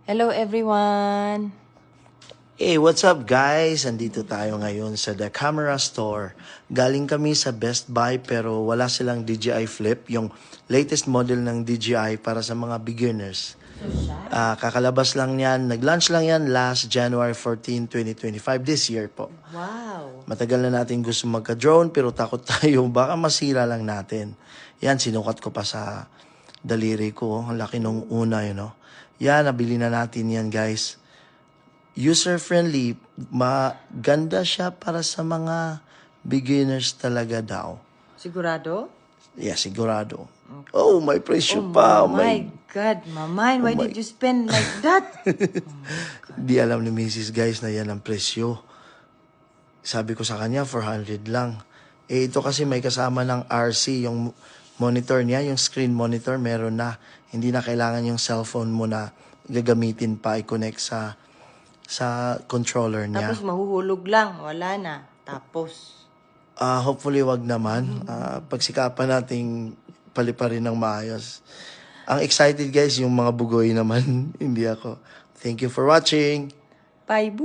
Hello everyone! Hey, what's up guys? Andito tayo ngayon sa The Camera Store. Galing kami sa Best Buy pero wala silang DJI Flip, yung latest model ng DJI para sa mga beginners. Kakalabas lang yan, nag-launch lang yan last January 14, 2025, this year po. Wow! Matagal na natin gusto magka-drone pero takot tayo, baka masira lang natin. Yan, sinukat ko pa sa daliri ko. Ang laki nung una, you know. Yan, nabili na natin yan guys. User-friendly, maganda siya para sa mga beginners talaga daw. Sigurado? Yeah, sigurado. Oh, may presyo pa. My God, Mamain, why did you spend like that? Di alam ni Mrs. guys na yan ang presyo. Sabi ko sa kanya, 400 lang. Eh, ito kasi may kasama ng RC, yung monitor niya, yung screen monitor, meron na. Hindi na kailangan yung cellphone mo na gagamitin pa, i-connect sa controller niya. Tapos mahuhulog lang, wala na. Tapos, Hopefully wag naman. Pagsikapan nating paliparin ng maayos. Ang excited guys, yung mga bugoy naman, hindi ako. Thank you for watching. bye.